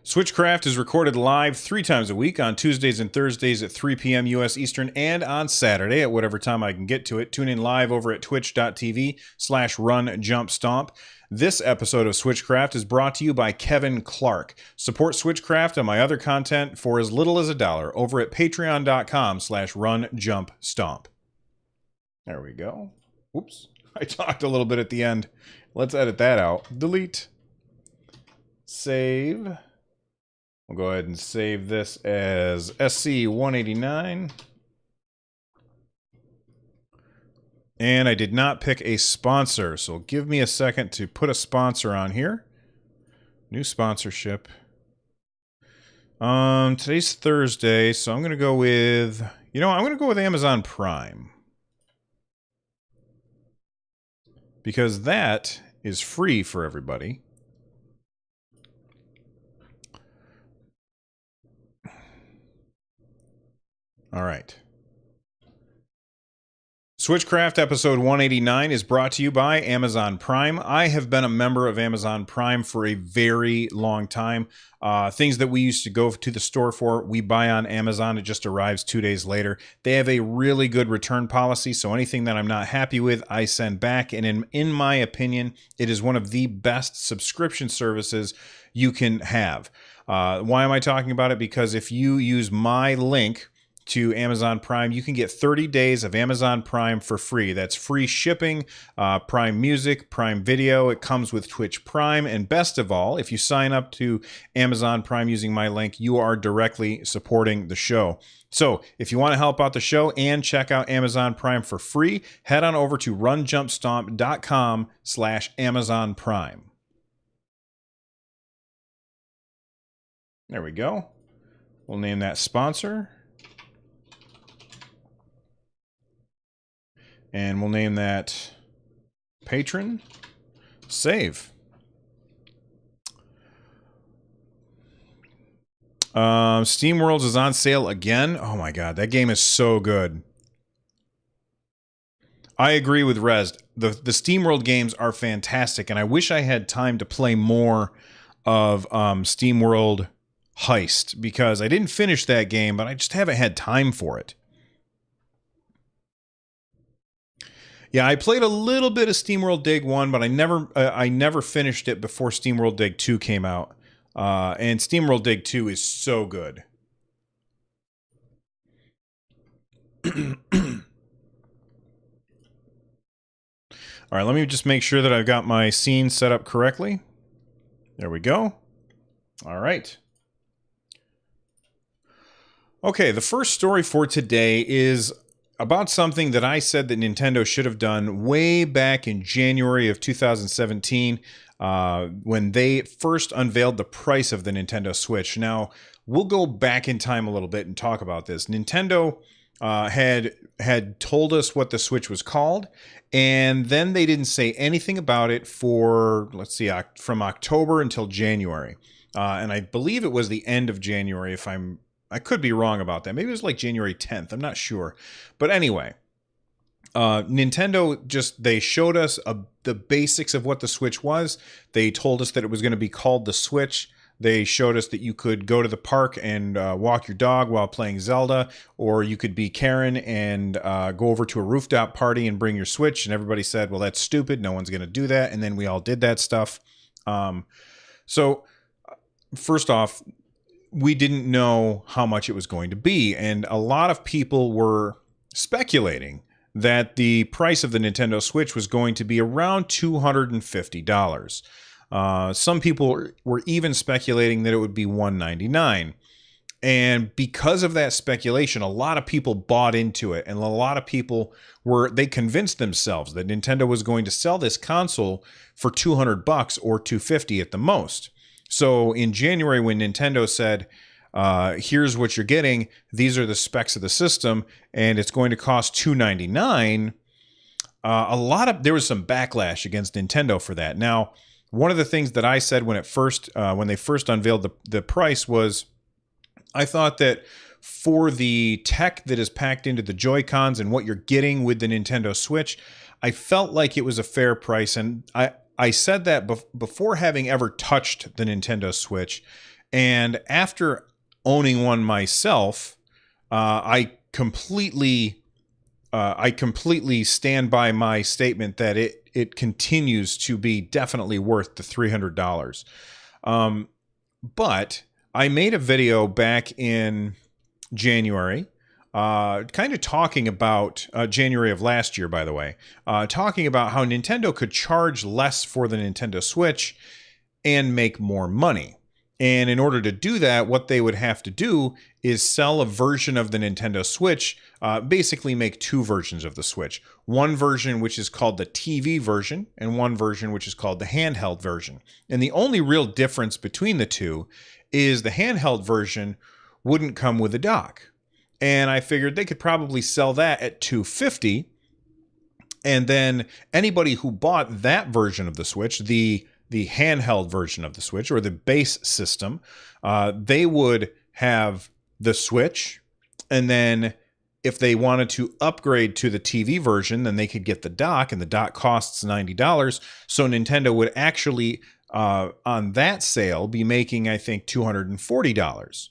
Switchcraft is recorded live 3 times a week on Tuesdays and Thursdays at 3 p.m. U.S. Eastern and on Saturday at whatever time I can get to it. Tune in live over at twitch.tv/runjumpstomp. This episode of Switchcraft is brought to you by Kevin Clark. Support Switchcraft and my other content for as little as $1 over at patreon.com/runjumpstomp. There we go. Whoops. I talked a little bit at the end. Let's edit that out. Delete. Save. We'll go ahead and save this as SC189. And I did not pick a sponsor, so give me a second to put a sponsor on here. New sponsorship. Today's Thursday, so I'm going to go with, I'm going to go with Amazon Prime. Because that is free for everybody. All right. Switchcraft episode 189 is brought to you by Amazon Prime. I have been a member of Amazon Prime for a very long time. Things that we used to go to the store for, we buy on Amazon. It just arrives 2 days later. They have a really good return policy, so anything that I'm not happy with, I send back. And in my opinion, it is one of the best subscription services you can have. Why am I talking about it? Because if you use my link to Amazon Prime, you can get 30 days of Amazon Prime for free. That's free shipping, Prime Music, Prime Video. It comes with Twitch Prime. And best of all, if you sign up to Amazon Prime using my link, you are directly supporting the show. So if you want to help out the show and check out Amazon Prime for free, head on over to runjumpstomp.com/Amazon Prime. There we go. We'll name that sponsor. And we'll name that patron. Save. Steam Worlds is on sale again. Oh my god, that game is so good. I agree with Rez. The Steam World games are fantastic, and I wish I had time to play more of Steam World Heist, because I didn't finish that game, but I just haven't had time for it. Yeah, I played a little bit of SteamWorld Dig 1, but I never finished it before SteamWorld Dig 2 came out. And SteamWorld Dig 2 is so good. All right, let me just make sure that I've got my scene set up correctly. There we go. All right. Okay, the first story for today is about something that I said that Nintendo should have done way back in January of 2017 when they first unveiled the price of the Nintendo Switch. Now, we'll go back in time a little bit and talk about this. Nintendo had told us what the Switch was called, and then they didn't say anything about it for, let's see, from October until January. And I believe it was the end of January, I could be wrong about that. Maybe it was like January 10th. I'm not sure. But anyway, Nintendo they showed us the basics of what the Switch was. They told us that it was going to be called the Switch. They showed us that you could go to the park and walk your dog while playing Zelda, or you could be Karen and go over to a rooftop party and bring your Switch. And everybody said, well, that's stupid. No one's going to do that. And then we all did that stuff. So first off, we didn't know how much it was going to be, and a lot of people were speculating that the price of the Nintendo Switch was going to be around $250. Some people were even speculating that it would be $199. And because of that speculation, a lot of people bought into it, and a lot of people they convinced themselves that Nintendo was going to sell this console for $200 or $250 at the most. So in January, when Nintendo said, here's what you're getting, these are the specs of the system, and it's going to cost $299, there was some backlash against Nintendo for that. Now, one of the things that I said when they first unveiled the price was, I thought that for the tech that is packed into the Joy-Cons and what you're getting with the Nintendo Switch, I felt like it was a fair price, and I said that before having ever touched the Nintendo Switch, And after owning one myself, I completely stand by my statement that it continues to be definitely worth the $300. But I made a video back in January, kind of talking about January of last year, by the way, talking about how Nintendo could charge less for the Nintendo Switch and make more money. And in order to do that, what they would have to do is sell a version of the Nintendo Switch, basically make two versions of the Switch. One version which is called the TV version, and one version which is called the handheld version. And the only real difference between the two is the handheld version wouldn't come with a dock. And I figured they could probably sell that at $250. And then anybody who bought that version of the Switch, the handheld version of the Switch, or the base system, they would have the Switch, and then if they wanted to upgrade to the TV version, then they could get the dock, and the dock costs $90. So Nintendo would actually, on that sale, be making, I think, $240,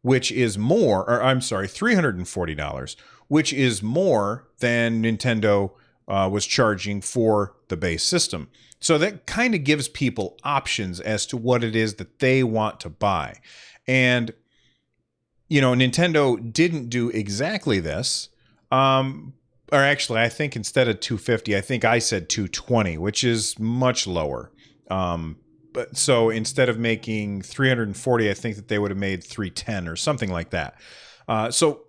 which is more, or I'm sorry, $340, which is more than Nintendo was charging for the base system. So that kind of gives people options as to what it is that they want to buy. And, you know, Nintendo didn't do exactly this. Or actually, I think instead of $250, I think I said $220, which is much lower. But so instead of making $340, I think that they would have made $310 or something like that. So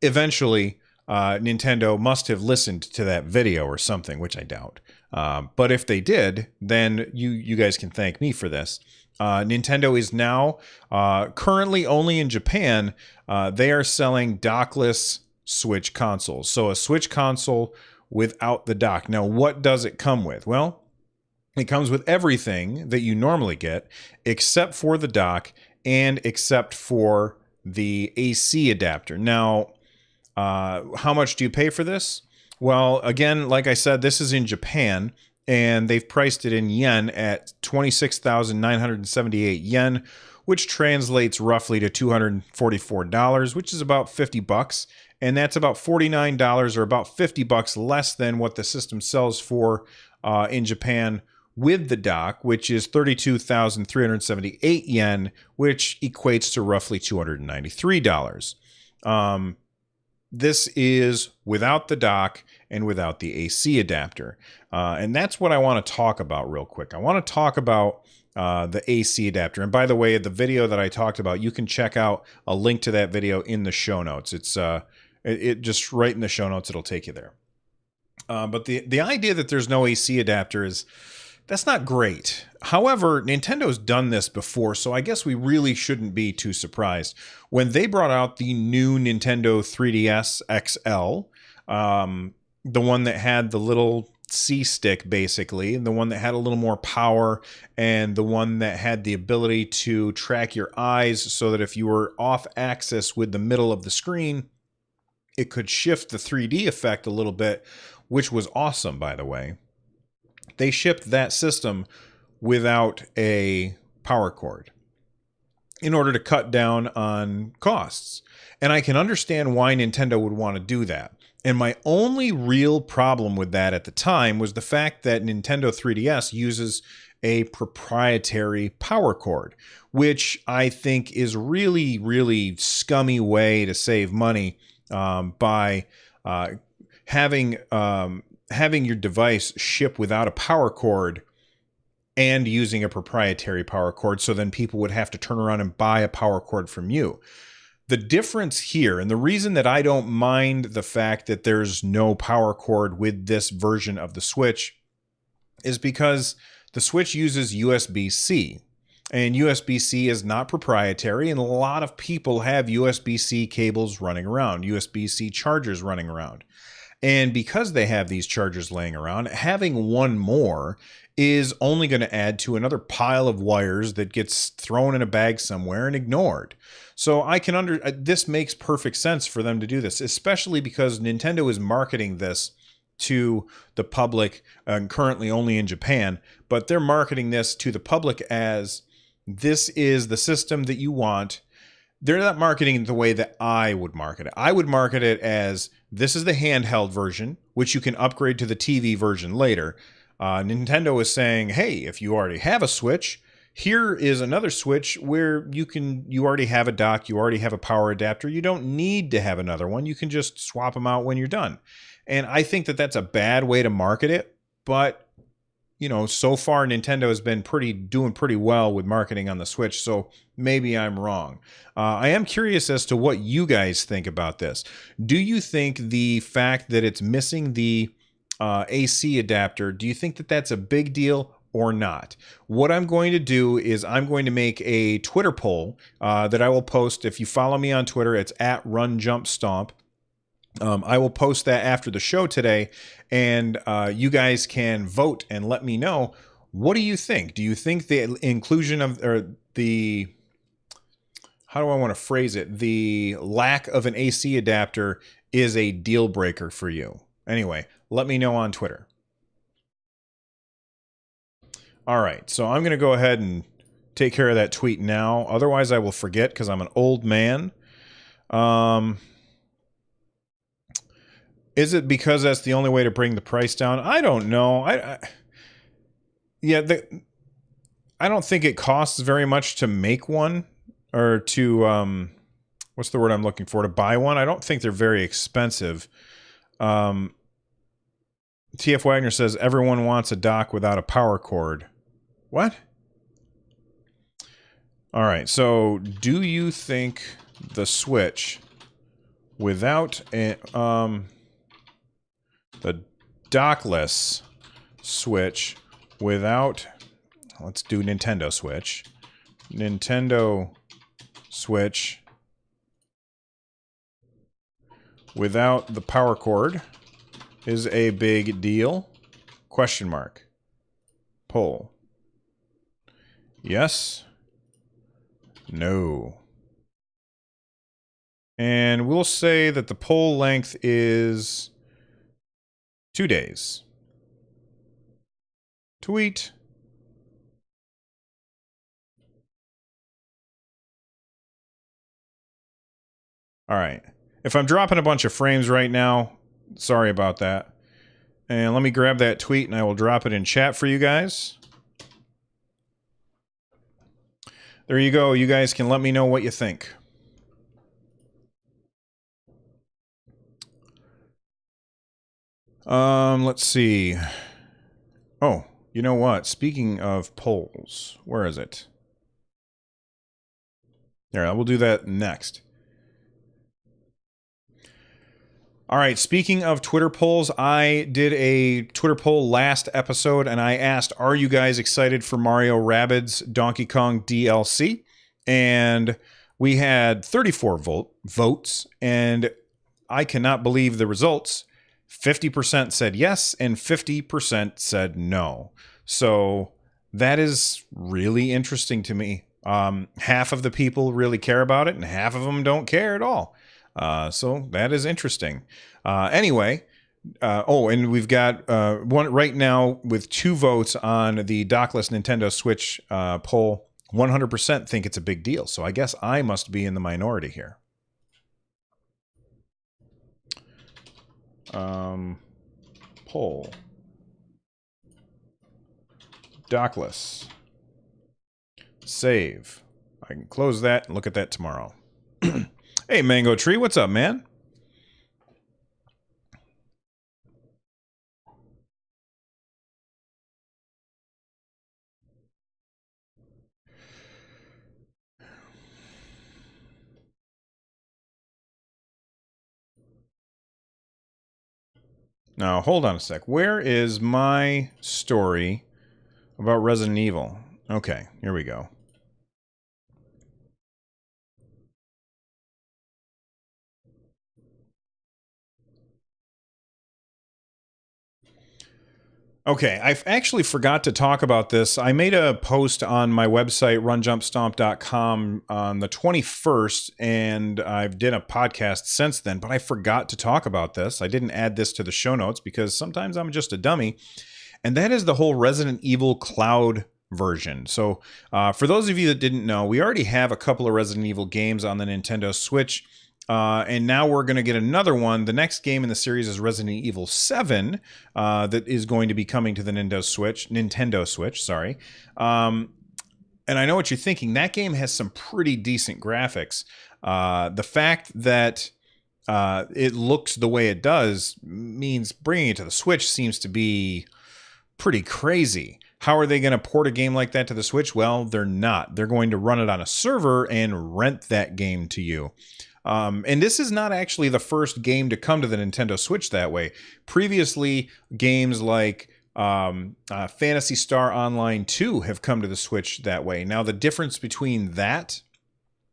eventually, Nintendo must have listened to that video or something, which I doubt. But if they did, then you guys can thank me for this. Nintendo is now currently only in Japan. They are selling dockless Switch consoles. So a Switch console without the dock. Now, what does it come with? Well, it comes with everything that you normally get, except for the dock and except for the AC adapter. Now, how much do you pay for this? Well, again, like I said, this is in Japan, and they've priced it in yen at 26,978 yen, which translates roughly to $244, which is about $50. And that's about $49 or about $50 less than what the system sells for in Japan with the dock, which is 32,378 yen, which equates to roughly $293. This is without the dock and without the AC adapter. And that's what I want to talk about real quick. I want to talk about the AC adapter. And by the way, the video that I talked about, you can check out a link to that video in the show notes. It's it just right in the show notes, it'll take you there. But the idea that there's no AC adapter that's not great. However, Nintendo's done this before, so I guess we really shouldn't be too surprised. When they brought out the new Nintendo 3DS XL, the one that had the little C-stick, basically, the one that had a little more power, and the one that had the ability to track your eyes so that if you were off axis with the middle of the screen, it could shift the 3D effect a little bit, which was awesome, by the way. They shipped that system without a power cord in order to cut down on costs. And I can understand why Nintendo would want to do that. And my only real problem with that at the time was the fact that Nintendo 3DS uses a proprietary power cord, which I think is really, really scummy way to save money by having your device ship without a power cord and using a proprietary power cord, so then people would have to turn around and buy a power cord from you. The difference here, and the reason that I don't mind the fact that there's no power cord with this version of the Switch, is because the Switch uses USB-C. And USB-C is not proprietary, and a lot of people have USB-C cables running around, USB-C chargers running around. And because they have these chargers laying around, having one more is only going to add to another pile of wires that gets thrown in a bag somewhere and ignored. So this makes perfect sense for them to do this, especially because Nintendo is marketing this to the public, currently only in Japan, but they're marketing this to the public as this is the system that you want. They're not marketing it the way that I would market it. I would market it as this is the handheld version, which you can upgrade to the TV version later. Nintendo is saying, hey, if you already have a Switch, here is another Switch where you already have a dock, you already have a power adapter. You don't need to have another one. You can just swap them out when you're done. And I think that that's a bad way to market it, but so far Nintendo has been doing pretty well with marketing on the Switch, so maybe I'm wrong. I am curious as to what you guys think about this. Do you think the fact that it's missing the AC adapter, do you think that that's a big deal or not? What I'm going to do is I'm going to make a Twitter poll that I will post. If you follow me on Twitter, it's at RunJumpStomp. I will post that after the show today, and you guys can vote and let me know, what do you think? Do you think the inclusion of, or the, how do I want to phrase it, the lack of an AC adapter is a deal breaker for you? Anyway, let me know on Twitter. All right, so I'm going to go ahead and take care of that tweet now. Otherwise, I will forget because I'm an old man. Is it because that's the only way to bring the price down? I don't know. I don't think it costs very much to make one, or to what's the word I'm looking for, to buy one. I don't think they're very expensive. TF Wagner says everyone wants a dock without a power cord. What? All right. So, do you think the Switch without a the dockless Switch without, let's do Nintendo Switch. Nintendo Switch without the power cord is a big deal? Question mark. Poll. Yes. No. And we'll say that the poll length is 2 days. Tweet. All right. If I'm dropping a bunch of frames right now, sorry about that. And let me grab that tweet and I will drop it in chat for you guys. There you go. You guys can let me know what you think. Let's see. Oh, you know what? Speaking of polls, where is it? There, I will do that next. All right, speaking of Twitter polls, I did a Twitter poll last episode, and I asked, are you guys excited for Mario Rabbids Donkey Kong DLC? And we had 34 votes, and I cannot believe the results. 50% said yes, and 50% said no. So that is really interesting to me. Half of the people really care about it, and half of them don't care at all. So that is interesting. Anyway, and we've got one right now with 2 votes on the dockless Nintendo Switch poll. 100% think it's a big deal. So I guess I must be in the minority here. Poll. Dockless. Save. I can close that and look at that tomorrow. Hey, Mango Tree, what's up, man? Now, hold on a sec. Where is my story about Resident Evil? Okay, here we go. Okay, I actually forgot to talk about this. I made a post on my website, runjumpstomp.com, on the 21st, and I've done a podcast since then, but I forgot to talk about this. I didn't add this to the show notes because sometimes I'm just a dummy, and that is the whole Resident Evil Cloud version. So for those of you that didn't know, we already have a couple of Resident Evil games on the Nintendo Switch. And now we're going to get another one. The next game in the series is Resident Evil 7 that is going to be coming to the Nintendo Switch, sorry. And I know what you're thinking. That game has some pretty decent graphics. The fact that it looks the way it does means bringing it to the Switch seems to be pretty crazy. How are they going to port a game like that to the Switch? Well, they're not. They're going to run it on a server and rent that game to you. And this is not actually the first game to come to the Nintendo Switch that way. Previously, games like Phantasy Star Online 2 have come to the Switch that way. Now, the difference between that,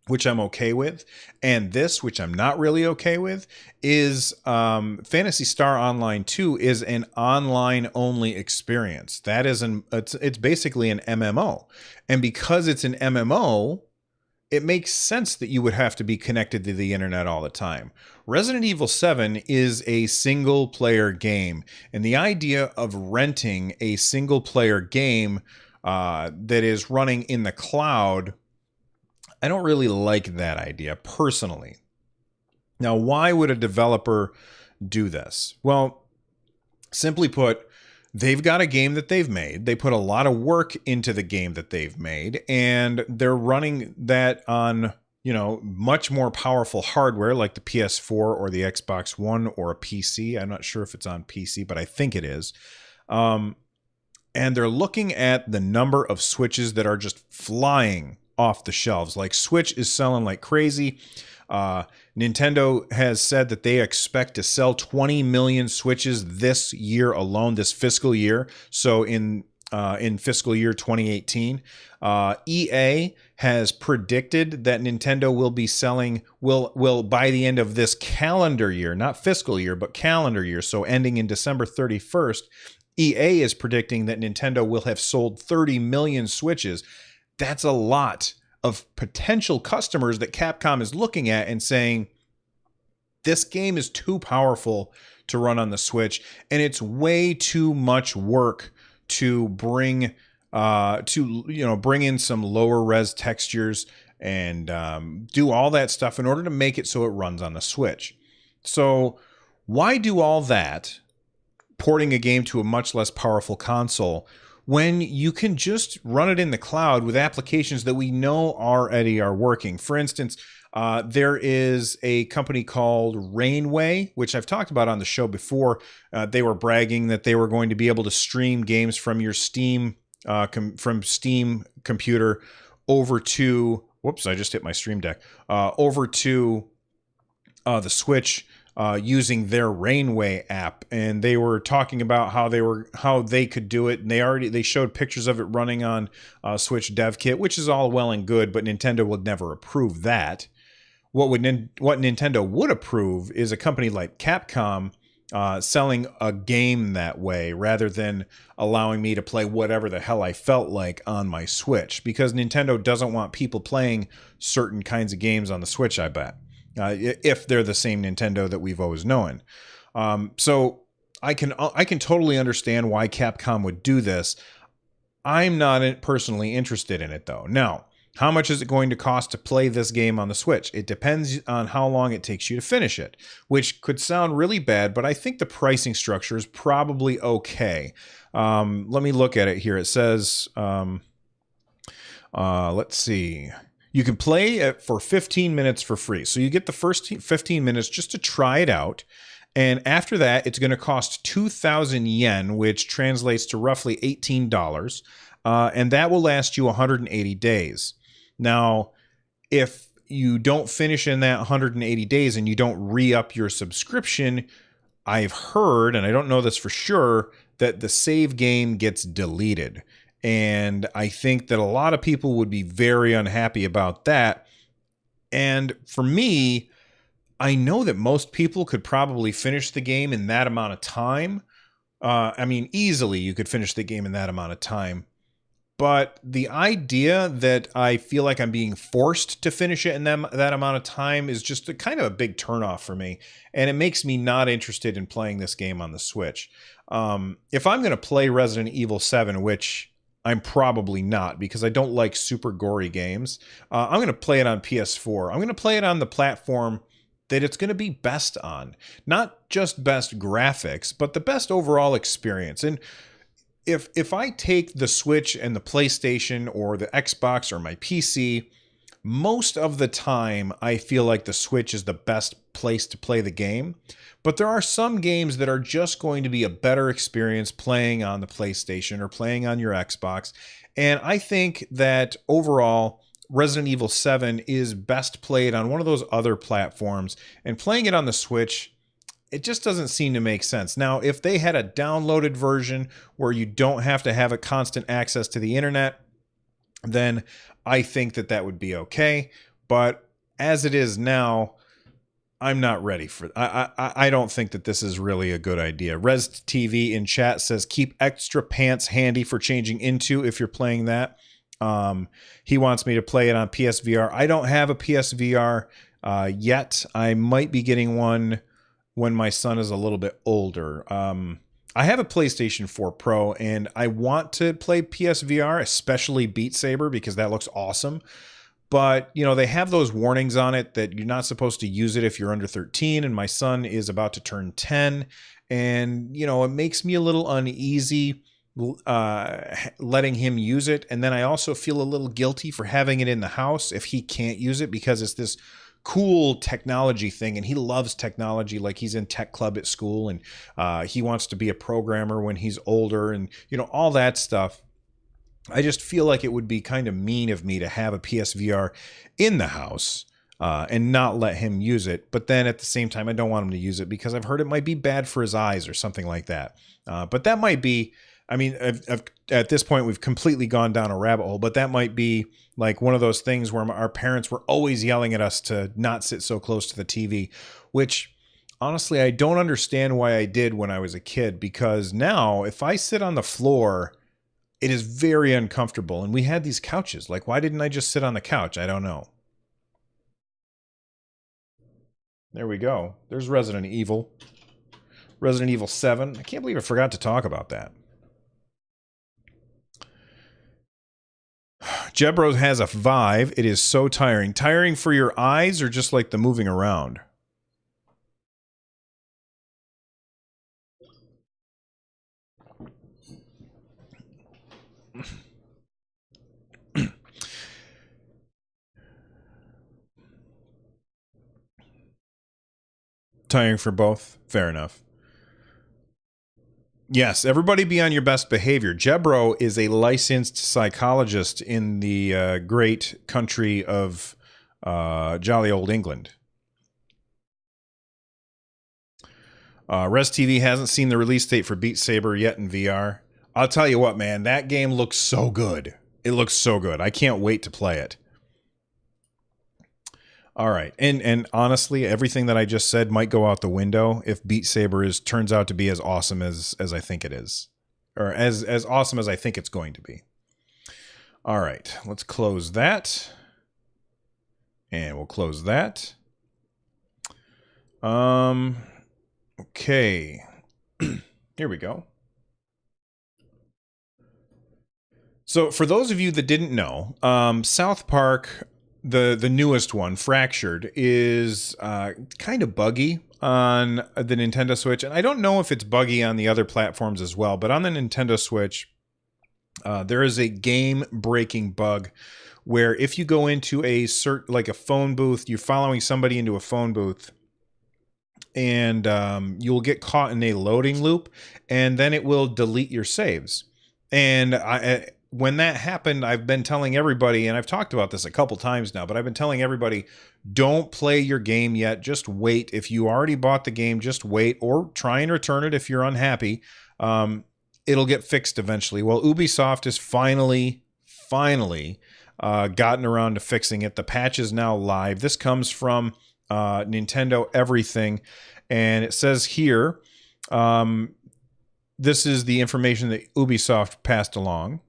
which I'm okay with, and this, which I'm not really okay with, is Phantasy Star Online 2 is an online-only experience. That is it's basically an MMO. And because it's an MMO, it makes sense that you would have to be connected to the internet all the time. Resident Evil 7 is a single-player game, and the idea of renting a single-player game that is running in the cloud, I don't really like that idea, personally. Now, why would a developer do this? Well, simply put, they've got a game that they've made. They put a lot of work into the game that they've made, and they're running that on, much more powerful hardware like the PS4 or the Xbox One or a PC. I'm not sure if it's on PC, but I think it is. And they're looking at the number of Switches that are just flying off the shelves. Like, Switch is selling like crazy. Nintendo has said that they expect to sell 20 million Switches this year alone, this fiscal year. So in fiscal year 2018, EA has predicted that Nintendo will be selling will by the end of this calendar year, not fiscal year, but calendar year. So ending in December 31st, EA is predicting that Nintendo will have sold 30 million Switches. That's a lot of potential customers that Capcom is looking at and saying, this game is too powerful to run on the Switch, and it's way too much work to bring in some lower res textures and do all that stuff in order to make it so it runs on the Switch. So why do all that, porting a game to a much less powerful console, when you can just run it in the cloud with applications that we know already are working? For instance, there is a company called Rainway, which I've talked about on the show before. They were bragging that they were going to be able to stream games from your Steam computer over to, whoops, I just hit my Stream Deck, over to the Switch, using their Rainway app. And they were talking about how they could do it, and they showed pictures of it running on Switch Dev Kit, which is all well and good, but Nintendo would never approve that. What Nintendo would approve is a company like Capcom selling a game that way, rather than allowing me to play whatever the hell I felt like on my Switch, because Nintendo doesn't want people playing certain kinds of games on the Switch, I bet. If they're the same Nintendo that we've always known. So I can totally understand why Capcom would do this. I'm not personally interested in it, though. Now, how much is it going to cost to play this game on the Switch? It depends on how long it takes you to finish it, which could sound really bad, but I think the pricing structure is probably okay. Let me look at it here. It says, let's see. You can play it for 15 minutes for free. So you get the first 15 minutes just to try it out. And after that, it's going to cost 2,000 yen, which translates to roughly $18. And that will last you 180 days. Now, if you don't finish in that 180 days and you don't re-up your subscription, I've heard, and I don't know this for sure, that the save game gets deleted. And I think that a lot of people would be very unhappy about that. And for me, I know that most people could probably finish the game in that amount of time. Easily you could finish the game in that amount of time. But the idea that I feel like I'm being forced to finish it in that amount of time is just a kind of a big turnoff for me. And it makes me not interested in playing this game on the Switch. If I'm going to play Resident Evil 7, which I'm probably not, because I don't like super gory games. I'm going to play it on PS4. I'm going to play it on the platform that it's going to be best on. Not just best graphics, but the best overall experience. And if I take the Switch and the PlayStation or the Xbox or my PC, most of the time I feel like the Switch is the best place to play the game. But there are some games that are just going to be a better experience playing on the PlayStation or playing on your Xbox. And I think that overall, Resident Evil 7 is best played on one of those other platforms, and playing it on the Switch, it just doesn't seem to make sense. Now, if they had a downloaded version where you don't have to have a constant access to the internet, then I think that that would be okay. But as it is now, I'm not ready for. I don't think that this is really a good idea. Res TV in chat says keep extra pants handy for changing into if you're playing that. He wants me to play it on PSVR. I don't have a PSVR yet. I might be getting one when my son is a little bit older. I have a PlayStation 4 Pro, and I want to play PSVR, especially Beat Saber, because that looks awesome. But, you know, they have those warnings on it that you're not supposed to use it if you're under 13, and my son is about to turn 10. And, you know, it makes me a little uneasy letting him use it. And then I also feel a little guilty for having it in the house if he can't use it, because it's this cool technology thing, and he loves technology. Like, he's in tech club at school, and he wants to be a programmer when he's older, and, you know, all that stuff. I just feel like it would be kind of mean of me to have a PSVR in the house and not let him use it. But then at the same time, I don't want him to use it because I've heard it might be bad for his eyes or something like that. But that might be, I mean, at this point, we've completely gone down a rabbit hole, but that might be like one of those things where our parents were always yelling at us to not sit so close to the TV, which honestly, I don't understand why I did when I was a kid, because now if I sit on the floor, it is very uncomfortable. And we had these couches. Like, why didn't I just sit on the couch? I don't know. There we go. There's Resident Evil. Resident Evil 7. I can't believe I forgot to talk about that. Jebro has a Vive. It is so tiring. Tiring for your eyes or just like the moving around? Tiring for both. Fair enough. Yes, everybody be on your best behavior. Jebro is a licensed psychologist in the great country of jolly old England. Res TV hasn't seen the release date for Beat Saber yet in VR. I'll tell you what, man, that game looks so good. It looks so good. I can't wait to play it. All right, and honestly, everything that I just said might go out the window if Beat Saber turns out to be as awesome as I think it is, or as awesome as I think it's going to be. All right, let's close that, and we'll close that. Okay, here we go. So for those of you that didn't know, South Park, the newest one, Fractured, is kind of buggy on the Nintendo Switch. And I don't know if it's buggy on the other platforms as well, but on the Nintendo Switch, there is a game-breaking bug where if you go into a like a phone booth, you're following somebody into a phone booth, and you'll get caught in a loading loop, and then it will delete your saves. And when that happened, I've been telling everybody, and I've talked about this a couple times now, but I've been telling everybody, don't play your game yet. Just wait. If you already bought the game, just wait, or try and return it if you're unhappy. It'll get fixed eventually. Well, Ubisoft has finally gotten around to fixing it. The patch is now live. This comes from Nintendo Everything, and it says here, this is the information that Ubisoft passed along.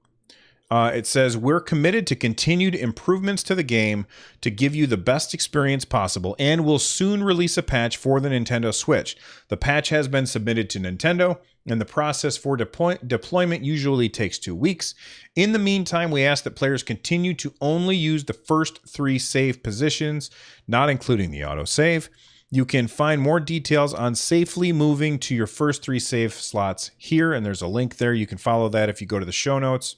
It says, we're committed to continued improvements to the game to give you the best experience possible, and will soon release a patch for the Nintendo Switch. The patch has been submitted to Nintendo, and the process for deployment usually takes 2 weeks. In the meantime, we ask that players continue to only use the first 3 save positions, not including the autosave. You can find more details on safely moving to your first 3 save slots here, and there's a link there. You can follow that if you go to the show notes.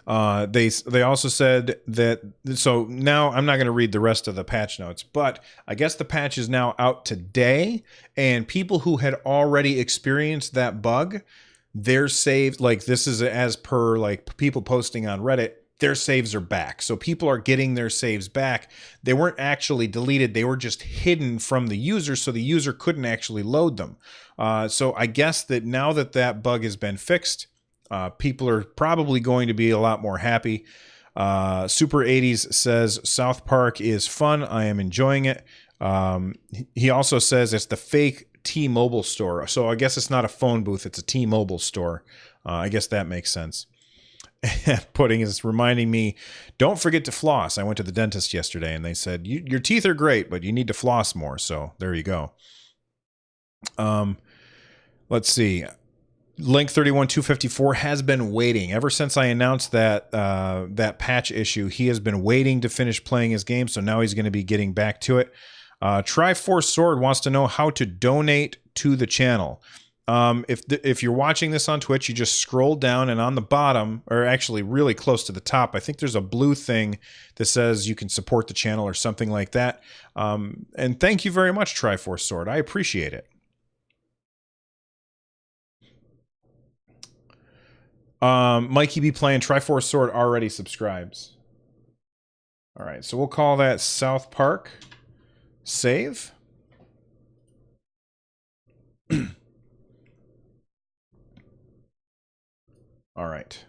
They also said that, so now I'm not going to read the rest of the patch notes, but I guess the patch is now out today, and people who had already experienced that bug, their saves, like this is as per like people posting on Reddit, their saves are back. So people are getting their saves back. They weren't actually deleted. They were just hidden from the user, so the user couldn't actually load them. So I guess that now that that bug has been fixed, people are probably going to be a lot more happy. Super 80s says, South Park is fun. I am enjoying it. He also says it's the fake T-Mobile store. So I guess it's not a phone booth. It's a T-Mobile store. I guess that makes sense. Pudding is reminding me, don't forget to floss. I went to the dentist yesterday and they said, your teeth are great, but you need to floss more. So there you go. Let's see. Link 31254 has been waiting ever since I announced that that patch issue. He has been waiting to finish playing his game, so now he's going to be getting back to it. Triforce Sword wants to know how to donate to the channel. If you're watching this on Twitch, you just scroll down, and on the bottom, or actually really close to the top, I think there's a blue thing that says you can support the channel or something like that. And thank you very much, Triforce Sword. I appreciate it. Mikey be playing Triforce Sword already subscribes. All right, so we'll call that South Park. Save. All right.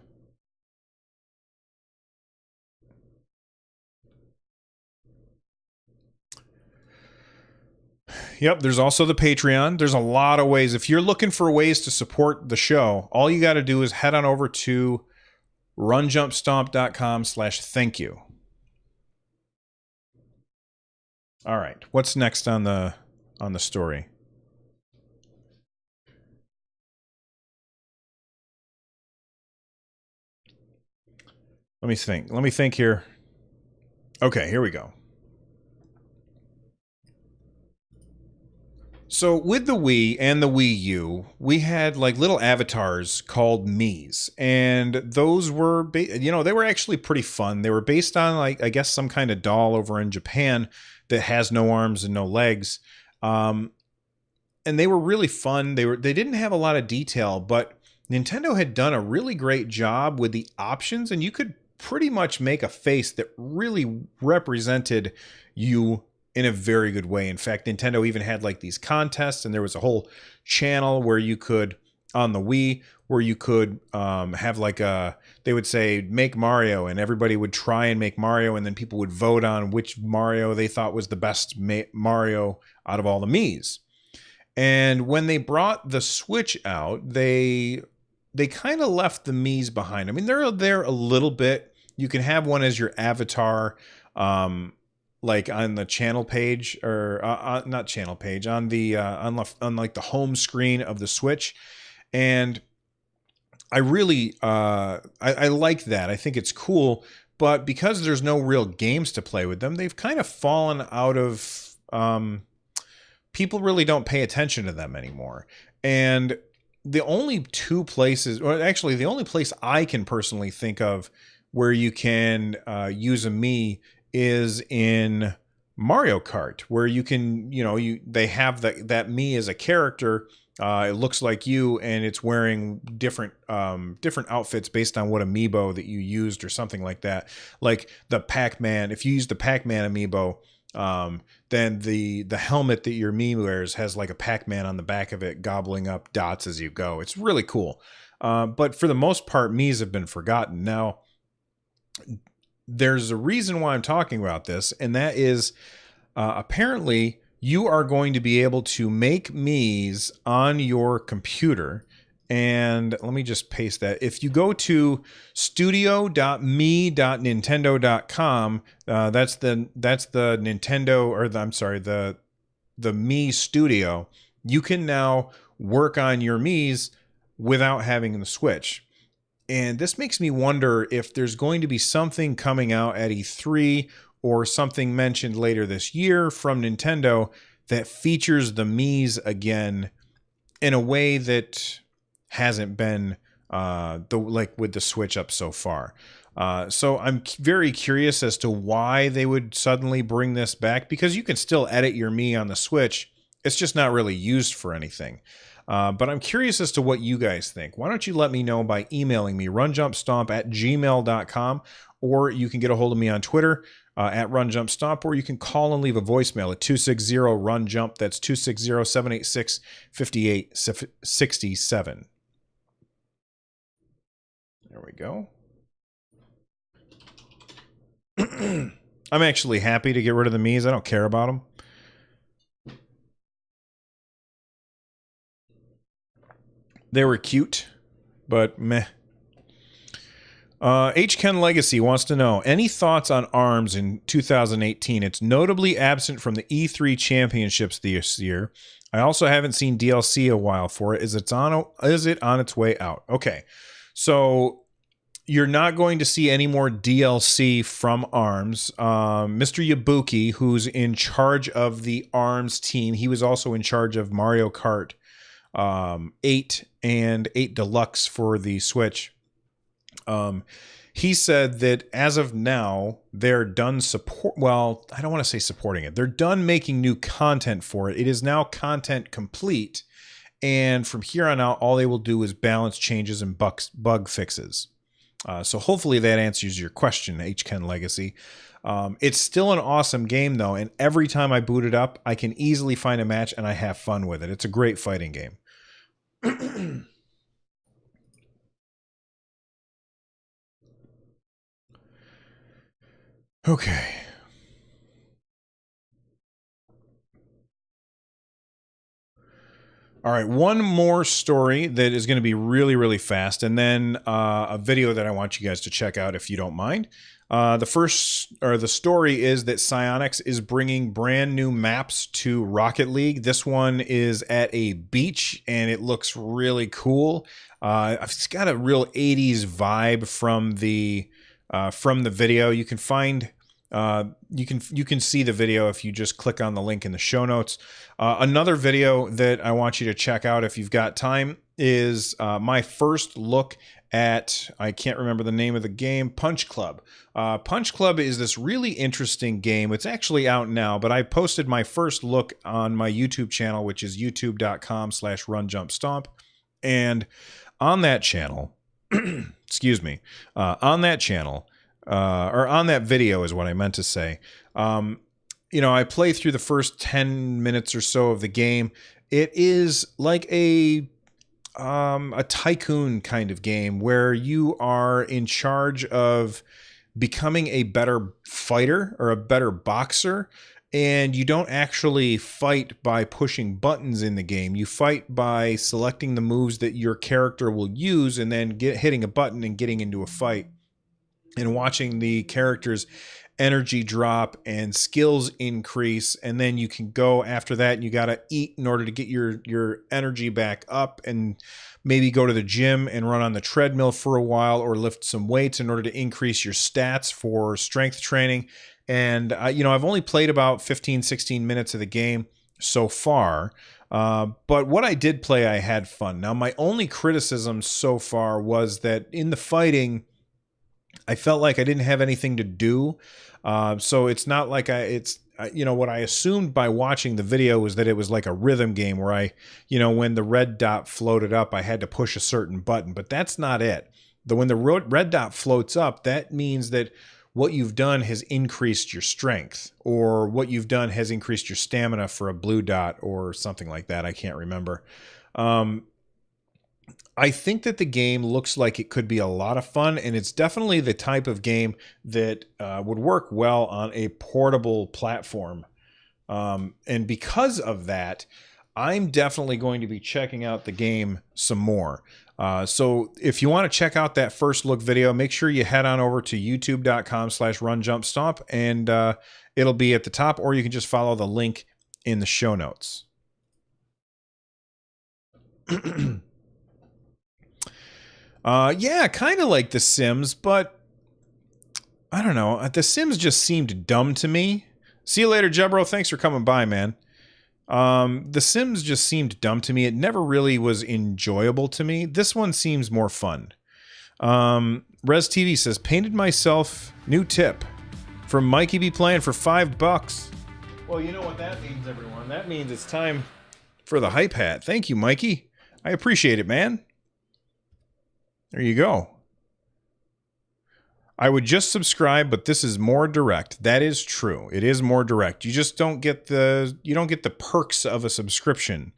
Yep, there's also the Patreon. There's a lot of ways. If you're looking for ways to support the show, all you got to do is head on over to runjumpstomp.com/thank-you. All right, what's next on the story? Let me think. Let me think here. Okay, here we go. So with the Wii and the Wii U, we had like little avatars called Miis, and those were, they were actually pretty fun. They were based on like, I guess, some kind of doll over in Japan that has no arms and no legs, and they were really fun. They didn't have a lot of detail, but Nintendo had done a really great job with the options, and you could pretty much make a face that really represented you in a very good way. In fact, Nintendo even had like these contests, and there was a whole channel where you could, on the Wii, where you could have like they would say, make Mario, and everybody would try and make Mario, and then people would vote on which Mario they thought was the best Mario out of all the Miis. And when they brought the Switch out, they kind of left the Miis behind. I mean, they're there a little bit. You can have one as your avatar, like on the channel page, or not channel page, on the on like the home screen of the Switch. And I really I like that. I think it's cool, but because there's no real games to play with them, they've kind of fallen out of people really don't pay attention to them anymore. And the only two places, or actually the only place I can personally think of where you can use a Mii is in Mario Kart, where you can, they have that Mii as a character. It looks like you, and it's wearing different outfits based on what amiibo that you used or something like that. Like the Pac-Man, if you use the Pac-Man amiibo, then the helmet that your Mii wears has like a Pac-Man on the back of it, gobbling up dots as you go. It's really cool. But for the most part, Miis have been forgotten. Now, there's a reason why I'm talking about this, and that is apparently you are going to be able to make Miis on your computer, And let me just paste that. If you go to studio.me.nintendo.com, that's the Nintendo, or the Me Studio. You can now work on your Miis without having the Switch. And this makes me wonder if there's going to be something coming out at E3 or something mentioned later this year from Nintendo that features the Miis again in a way that hasn't been with the Switch up so far. So I'm very curious as to why they would suddenly bring this back, because you can still edit your Mii on the Switch. It's just not really used for anything. But I'm curious as to what you guys think. Why don't you let me know by emailing me, runjumpstomp@gmail.com, or you can get a hold of me on Twitter at runjumpstomp, or you can call and leave a voicemail at 260-RUN-JUMP. That's 260-786-5867. There we go. I'm actually happy to get rid of the Miis. I don't care about them. They were cute, but meh. Ken Legacy wants to know, any thoughts on ARMS in 2018? It's notably absent from the E3 championships this year. I also haven't seen DLC a while for it. Is it on its way out? Okay, so you're not going to see any more DLC from ARMS. Mr. Yabuki, who's in charge of the ARMS team, he was also in charge of Mario Kart 8 and 8 Deluxe for the Switch. He said that as of now, they're done I don't want to say supporting it. They're done making new content for it. It is now content complete. And from here on out, all they will do is balance changes and bug fixes. So hopefully that answers your question, Ken Legacy. It's still an awesome game, though. And every time I boot it up, I can easily find a match and I have fun with it. It's a great fighting game. Okay. All right, one more story that is going to be really, really fast, and then a video that I want you guys to check out if you don't mind. The story is that Psyonix is bringing brand new maps to Rocket League. This one is at a beach, and it looks really cool. It's got a real 80s vibe from the video. You can find. You can see the video if you just click on the link in the show notes. Another video that I want you to check out if you've got time is my first look at, I can't remember the name of the game, Punch Club. Punch Club is this really interesting game. It's actually out now, but I posted my first look on my YouTube channel, which is youtube.com/runjumpstomp. And on that channel, excuse me, on that channel, or on that video is what I meant to say. I play through the first 10 minutes or so of the game. It is like a tycoon kind of game where you are in charge of becoming a better fighter or a better boxer. And you don't actually fight by pushing buttons in the game. You fight by selecting the moves that your character will use and then hitting a button and getting into a fight. And watching the character's energy drop and skills increase, and then you can go after that and you got to eat in order to get your energy back up, and maybe go to the gym and run on the treadmill for a while or lift some weights in order to increase your stats for strength training. And I've only played about 15-16 minutes of the game so far, but what I did play, I had fun. Now, my only criticism so far was that in the fighting, I felt like I didn't have anything to do. So it's not like what I assumed by watching the video was that it was like a rhythm game where when the red dot floated up, I had to push a certain button, but that's not it. When the red dot floats up, that means that what you've done has increased your strength, or what you've done has increased your stamina for a blue dot or something like that. I can't remember. I think that the game looks like it could be a lot of fun, and it's definitely the type of game that would work well on a portable platform. And because of that, I'm definitely going to be checking out the game some more. So if you want to check out that first look video, make sure you head on over to youtube.com/runjumpstomp, and it'll be at the top, or you can just follow the link in the show notes. Yeah, kind of like The Sims, but I don't know. The Sims just seemed dumb to me. See you later, Jebro. Thanks for coming by, man. The Sims just seemed dumb to me. It never really was enjoyable to me. This one seems more fun. Res TV says, painted myself. New tip from Mikey be playing for $5. Well, you know what that means, everyone. That means it's time for the hype hat. Thank you, Mikey. I appreciate it, man. There you go. I would just subscribe, but this is more direct. That is true. It is more direct. You just don't get the perks of a subscription.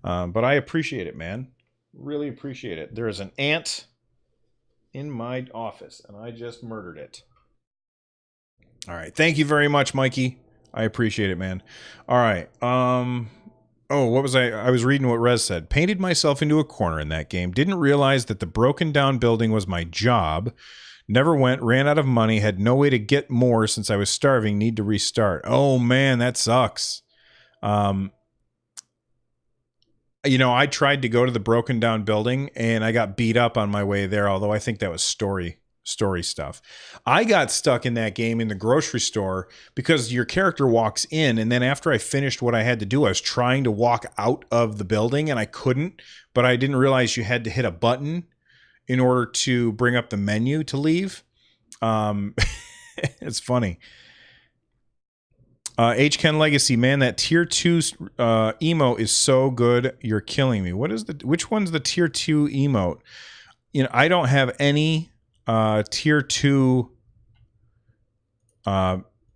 But I appreciate it, man. Really appreciate it. There is an ant in my office, and I just murdered it. All right. Thank you very much, Mikey. I appreciate it, man. All right. Oh, what was I was reading what Rez said. Painted myself into a corner in that game. Didn't realize that the broken down building was my job. Never went, ran out of money, had no way to get more since I was starving, need to restart. Oh, man, that sucks. You know, I tried to go to the broken down building, and I got beat up on my way there, although I think that was story stuff. I got stuck in that game in the grocery store because your character walks in, and then after I finished what I had to do, I was trying to walk out of the building, and I couldn't, but I didn't realize you had to hit a button in order to bring up the menu to leave. It's funny. Ken Legacy, man, that tier 2 emo is so good. You're killing me. Which one's the tier 2 emote? You know, I don't have any tier 2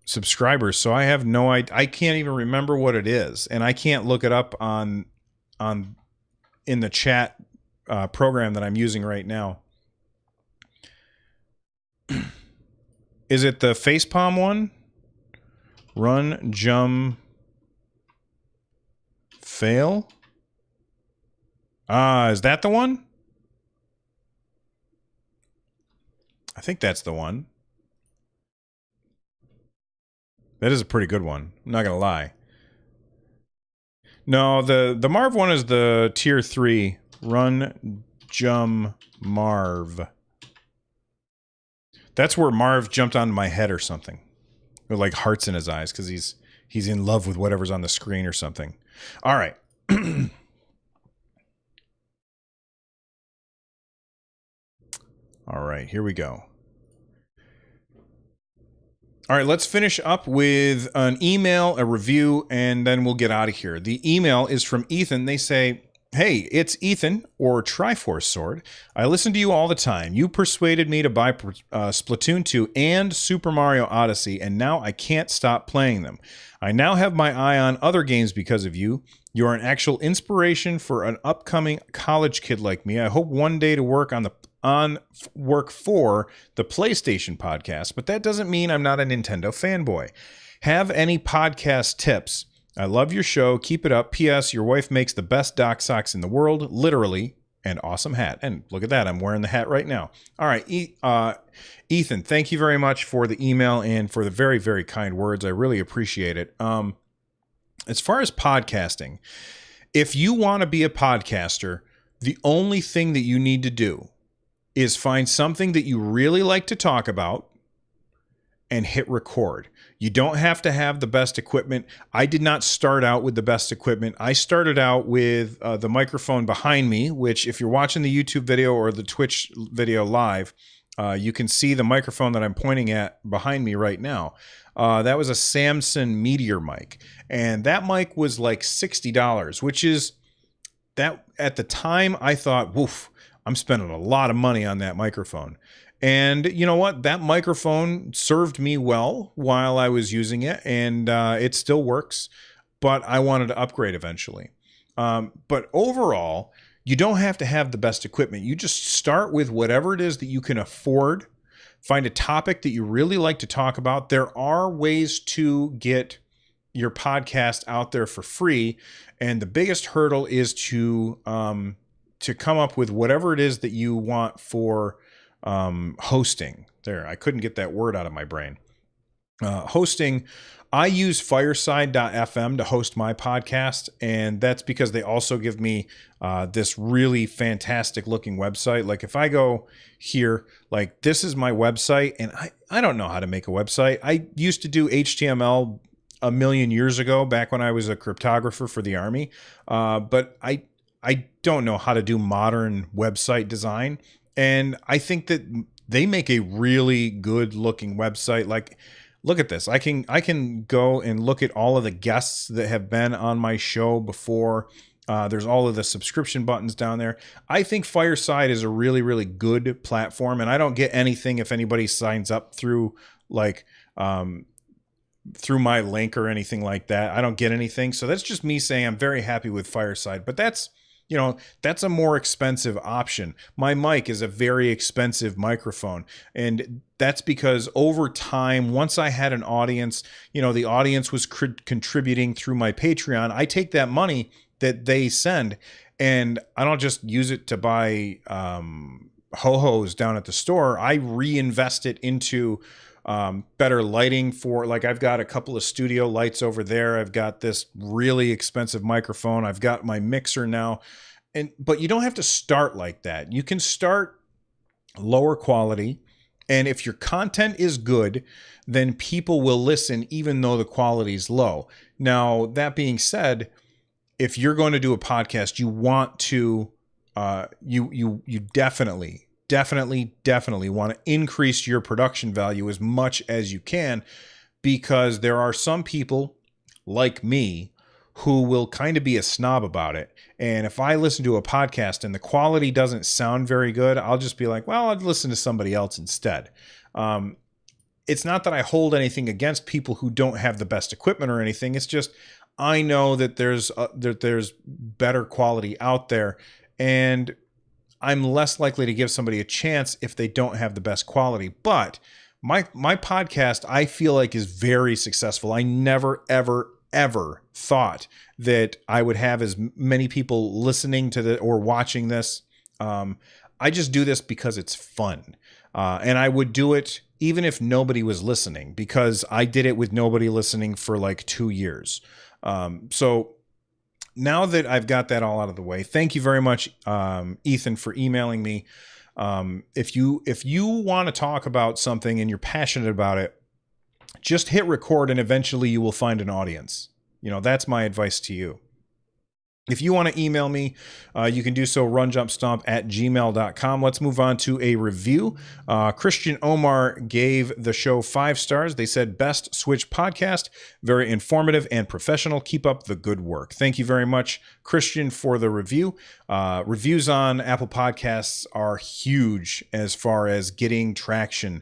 subscribers, so I have no idea. I can't even remember what it is, and I can't look it up in the chat program that I'm using right now. Is it the facepalm one? Run, jump, fail? Is that the one? I think that's the one. That is a pretty good one. I'm not gonna lie. No, the Marv one is the tier 3. Run, jump, Marv. That's where Marv jumped onto my head or something. With like hearts in his eyes because he's in love with whatever's on the screen or something. All right. All right, here we go. All right, let's finish up with an email, a review, and then we'll get out of here. The email is from Ethan. They say, hey, it's Ethan, or Triforce Sword. I listen to you all the time. You persuaded me to buy Splatoon 2 and Super Mario Odyssey, and now I can't stop playing them. I now have my eye on other games because of you. You are an actual inspiration for an upcoming college kid like me. I hope one day to work for the PlayStation podcast, but that doesn't mean I'm not a Nintendo fanboy. Have any podcast tips? I love your show. Keep it up. P.S. Your wife makes the best dock socks in the world, literally, and awesome hat. And look at that. I'm wearing the hat right now. All right. Ethan, thank you very much for the email and for the very, very kind words. I really appreciate it. As far as podcasting, if you want to be a podcaster, the only thing that you need to do is find something that you really like to talk about and hit record. You don't have to have the best equipment. I did not start out with the best equipment. I started out with the microphone behind me, which if you're watching the YouTube video or the Twitch video live, you can see the microphone that I'm pointing at behind me right now. That was a Samson Meteor mic. And that mic was like $60, which is that at the time I thought, woof, I'm spending a lot of money on that microphone. And you know what? That microphone served me well while I was using it, and it still works, but I wanted to upgrade eventually. But overall, you don't have to have the best equipment. You just start with whatever it is that you can afford. Find a topic that you really like to talk about. There are ways to get, your podcast out there for free. And the biggest hurdle is to come up with whatever it is that you want for hosting. There, I couldn't get that word out of my brain. Hosting, I use fireside.fm to host my podcast, and that's because they also give me this really fantastic looking website. Like if I go here, like this is my website, and I don't know how to make a website. I used to do HTML a million years ago, back when I was a cryptographer for the Army, but I don't know how to do modern website design, and I think that they make a really good looking website. Like, look at this. I can go and look at all of the guests that have been on my show before. There's all of the subscription buttons down there. I think Fireside is a really, really good platform, and I don't get anything if anybody signs up through like through my link or anything like that. I don't get anything. So that's just me saying I'm very happy with Fireside, but that's a more expensive option. My mic is a very expensive microphone, and that's because over time, once I had an audience, the audience was contributing through my Patreon. I take that money that they send, and I don't just use it to buy ho-hos down at the store. I reinvest it into better lighting for, like, I've got a couple of studio lights over there. I've got this really expensive microphone. I've got my mixer now. But you don't have to start like that. You can start lower quality. And if your content is good, then people will listen even though the quality is low. Now, that being said, if you're going to do a podcast, you want to, you definitely want to increase your production value as much as you can, because there are some people like me who will kind of be a snob about it. And if I listen to a podcast and the quality doesn't sound very good, I'll just be like, well, I'll listen to somebody else instead. It's not that I hold anything against people who don't have the best equipment or anything. It's just, I know that there's better quality out there, and I'm less likely to give somebody a chance if they don't have the best quality. But my podcast, I feel like, is very successful. I never, ever thought that I would have as many people listening to or watching this. I just do this because it's fun. And I would do it even if nobody was listening, because I did it with nobody listening for like 2 years. So now that I've got that all out of the way, thank you very much, Ethan, for emailing me. If you want to talk about something and you're passionate about it, just hit record and eventually you will find an audience. That's my advice to you. If you want to email me, you can do so, runjumpstomp@gmail.com. Let's move on to a review. Christian Omar gave the show 5 stars. They said, best Switch podcast, very informative and professional. Keep up the good work. Thank you very much, Christian, for the review. Reviews on Apple Podcasts are huge as far as getting traction,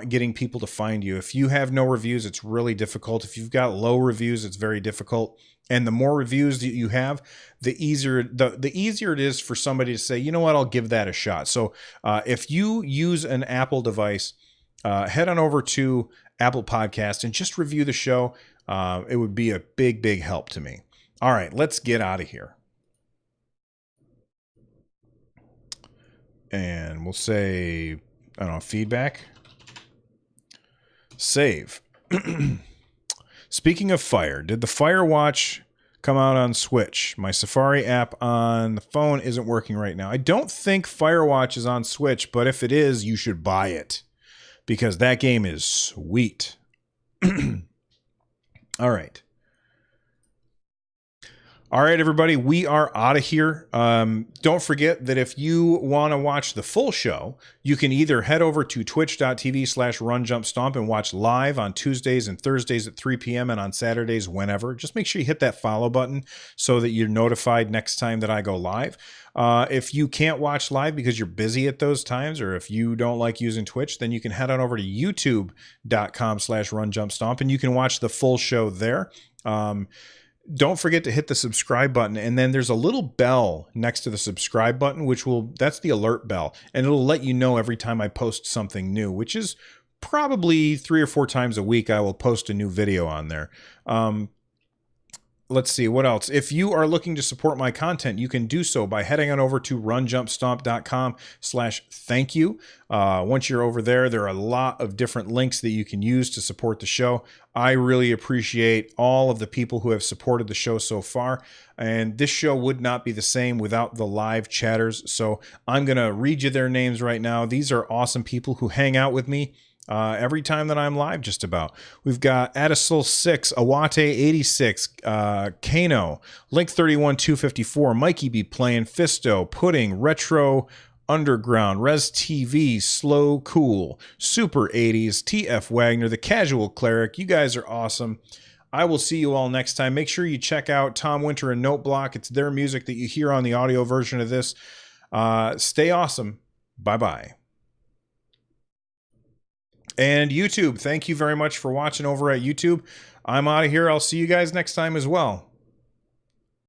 getting people to find you. If you have no reviews, it's really difficult. If you've got low reviews, it's very difficult. And the more reviews that you have, the easier it is for somebody to say, you know what, I'll give that a shot. So if you use an Apple device, head on over to Apple Podcast and just review the show. It would be a big, big help to me. All right, let's get out of here. And we'll say, I don't know, feedback. Save. Speaking of Fire, did the Fire Watch come out on Switch? My Safari app on the phone isn't working right now. I don't think Firewatch is on Switch, but if it is, you should buy it because that game is sweet. All right. All right, everybody, we are out of here. Don't forget that if you want to watch the full show, you can either head over to twitch.tv/runjumpstomp and watch live on Tuesdays and Thursdays at 3 p.m. and on Saturdays whenever. Just make sure you hit that follow button so that you're notified next time that I go live. If you can't watch live because you're busy at those times, or if you don't like using Twitch, then you can head on over to youtube.com/runjumpstomp and you can watch the full show there. Don't forget to hit the subscribe button, and then there's a little bell next to the subscribe button, that's the alert bell, and it'll let you know every time I post something new, which is probably 3 or 4 times a week I will post a new video on there. Let's see, what else? If you are looking to support my content, you can do so by heading on over to runjumpstomp.com/thank you. Once you're over there, there are a lot of different links that you can use to support the show. I really appreciate all of the people who have supported the show so far. And this show would not be the same without the live chatters. So I'm going to read you their names right now. These are awesome people who hang out with me every time that I'm live, just about. We've got Adisul6, Awate86, Kano, Link31254, Mikey B playing, Fisto, Pudding, Retro Underground, Res TV, Slow Cool, Super 80s, TF Wagner, The Casual Cleric. You guys are awesome. I will see you all next time. Make sure you check out Tom Winter and Noteblock. It's their music that you hear on the audio version of this. Stay awesome. Bye-bye. And YouTube, thank you very much for watching over at YouTube. I'm out of here. I'll see you guys next time as well.